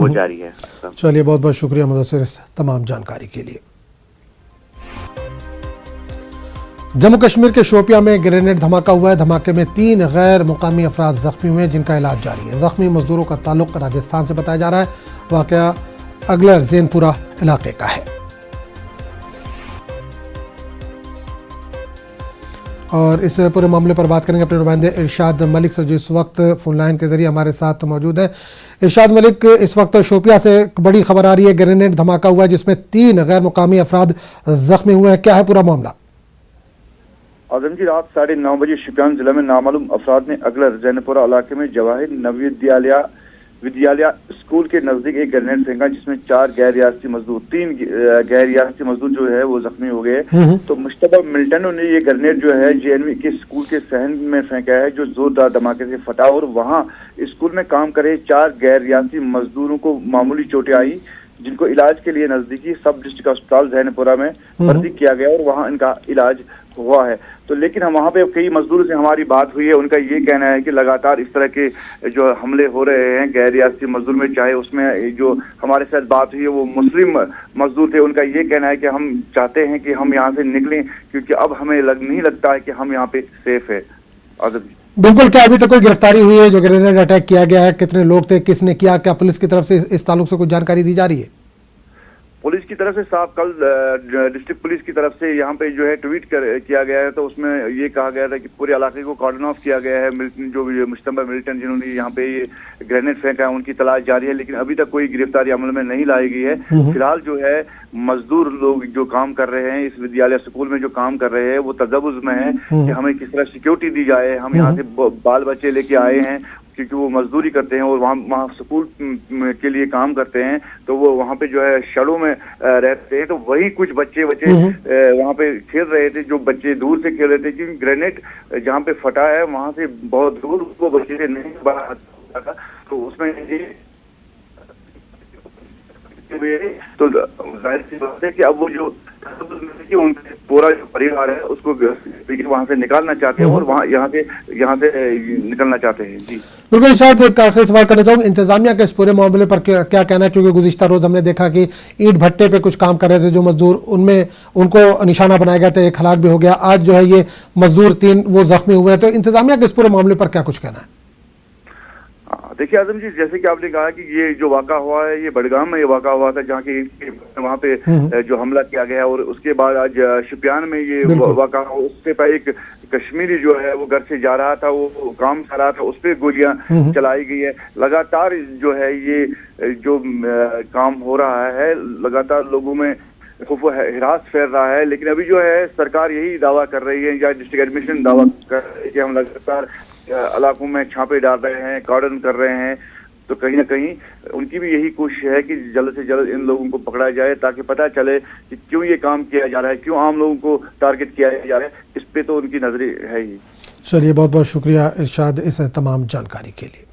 वो जारी है। चलिए, बहुत बहुत शुक्रिया मुदस्सिर इस तमाम जानकारी के लिए। जम्मू कश्मीर के शोपियां में ग्रेनेड धमाका हुआ है। धमाके में 3 गैर मुकामी अफराद जख्मी हुए, जिनका इलाज जारी है। जख्मी मजदूरों का ताल्लुक राजस्थान से बताया जा रहा है। वाकया अगलर जैनपुरा इलाके का है। और इस पूरे मामले पर बात करेंगे अपने नुमाइंदे इरशाद मलिक से, जो इस वक्त फोन लाइन के जरिए हमारे साथ मौजूद है। इरशाद मलिक, इस वक्त शोपिया से बड़ी खबर आ रही है, ग्रेनेड धमाका हुआ है जिसमें 3 गैर मुकामी अफराद जख्मी हुए हैं। क्या है पूरा मामला? आजम जी, रात 9:30 बजे शोपियान जिला में नामालूम अफराद ने अगलर जैनपुरा इलाके में जवाहिर नवोदय विद्यालय स्कूल के नजदीक एक ग्रेनेड फेंका, जिसमें 4 गैर रियासती मजदूर 3 गैर रियासती मजदूर जो है वो जख्मी हो गए। तो मुश्तबा मिल्टन ने ये ग्रेनेड जो है JNV के स्कूल के सहन में फेंका है, जो जोरदार धमाके से फटा और वहां स्कूल में काम करे 4 गैर रियासती मजदूरों को मामूली चोटें आई, जिनको इलाज के लिए नजदीकी सब डिस्ट्रिक्ट अस्पताल जैनपुरा में भर्ती किया गया और वहां इनका इलाज हुआ है। तो लेकिन हम वहां पे कई मजदूरों से हमारी बात हुई है, उनका ये कहना है कि लगातार इस तरह के जो हमले हो रहे हैं गैर रियासती मजदूर में, चाहे उसमें जो हमारे साथ बात हुई है वो मुस्लिम मजदूर थे। उनका ये कहना है कि हम चाहते हैं कि हम यहाँ से निकलें, क्योंकि अब हमें नहीं लगता है कि हम यहाँ पे सेफ है। बिल्कुल। क्या अभी तक कोई गिरफ्तारी हुई है? जो ग्रेनेड अटैक किया गया है, कितने लोग थे, किसने किया? क्या पुलिस की तरफ से इस ताल्लुक से कुछ जानकारी दी जा रही है? पुलिस की तरफ से साहब कल डिस्ट्रिक्ट पुलिस की तरफ से यहाँ पे जो है ट्वीट किया गया है, तो उसमें ये कहा गया था कि पूरे इलाके को कॉर्डन ऑफ किया गया है। जो भी मुश्तबा मिल्टन जिन्होंने यहाँ पे ये ग्रेनेड फेंका है, उनकी तलाश जारी है, लेकिन अभी तक कोई गिरफ्तारी अमल में नहीं लाई गई है। फिलहाल जो है मजदूर लोग जो काम कर रहे हैं इस विद्यालय स्कूल में, जो काम कर रहे हैं वो तजव्वुज में है कि हमें किस तरह सिक्योरिटी दी जाए। हम यहाँ से बाल बच्चे लेके आए हैं, क्योंकि वो मजदूरी करते हैं और वहाँ स्कूल के लिए काम करते हैं, तो वो वहाँ पे जो है शड़ों में रहते हैं। तो वही कुछ बच्चे वहाँ पे खेल रहे थे, जो बच्चे दूर से खेल रहे थे, क्योंकि ग्रेनेड जहाँ पे फटा है वहाँ से बहुत दूर वो बच्चे से नहीं बाहर था। तो उसमें तो जाहिर सी बात है कि अब वो जो उनके पूरा जो परिवार है उसको वहां से निकालना चाहते हैं और वहां यहाँ से निकलना चाहते हैं। जी बिल्कुल। शायद एक आखिरी सवाल करना चाहूँगा, इंतजामिया का इस पूरे मामले पर क्या कहना है? क्योंकि गुज़िश्ता रोज हमने देखा कि ईंट भट्टे पे कुछ काम कर रहे थे जो मजदूर, उनमें उनको निशाना बनाया गया था, एक हलाक भी हो गया। आज जो है ये मजदूर 3 वो जख्मी हुए हैं। तो इंतजामिया का इस पूरे मामले पर क्या कुछ कहना है? देखिए आजम जी, जैसे कि आपने कहा कि ये जो वाक़ा हुआ है ये बडगाम में ये वाक़ा हुआ था, जहाँ की वहाँ पे जो हमला किया गया, और उसके बाद आज शोपियान में ये वाक़ा हुआ। उससे पहले एक कश्मीरी जो है वो घर से जा रहा था, वो काम कर रहा था, उस पर गोलियां चलाई गई है। लगातार जो है ये जो काम हो रहा है, लगातार लोगों में खौफ हिरास फैल रहा है। लेकिन अभी जो है सरकार यही दावा कर रही है, या डिस्ट्रिक्ट एडमिनिस्ट्रेशन दावा कर रही है कि हम लगातार इलाकों में छापे डाल रहे हैं, कॉर्डन कर रहे हैं। तो कहीं ना कहीं उनकी भी यही कोशिश है कि जल्द से जल्द इन लोगों को पकड़ा जाए, ताकि पता चले कि क्यों ये काम किया जा रहा है, क्यों आम लोगों को टारगेट किया जा रहा है। इस पे तो उनकी नजरें है ही। चलिए, बहुत बहुत शुक्रिया इरशाद इस तमाम जानकारी के लिए।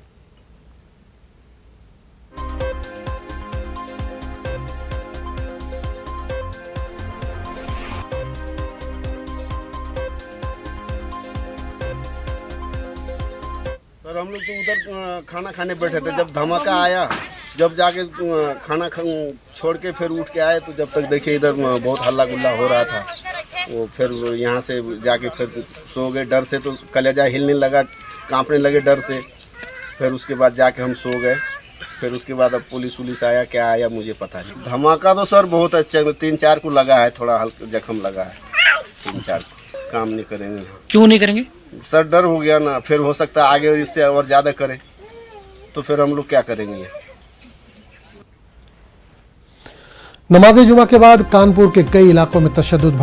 सर, हम लोग तो उधर खाना खाने बैठे थे, जब धमाका आया, जब जाके खाना छोड़ के फिर उठ के आए, तो जब तक देखिए इधर बहुत हल्ला गुल्ला हो रहा था। वो फिर यहाँ से जाके फिर सो गए डर से, तो कलेजा हिलने लगा, कांपने लगे डर से। फिर उसके बाद जाके हम सो गए। फिर उसके बाद अब पुलिस आया, क्या आया मुझे पता नहीं। धमाका तो सर बहुत अच्छा, 3-4 को लगा है, थोड़ा हल्का जख्म लगा है। 3-4 काम नहीं करेंगे। क्यों नहीं करेंगे सर? डर हो गया ना, फिर हो सकता है आगे इससे और ज़्यादा करें, तो फिर हम लोग क्या करेंगे। नमाज़े जुमा के बाद कानपुर के कई इलाकों में तशद्दुद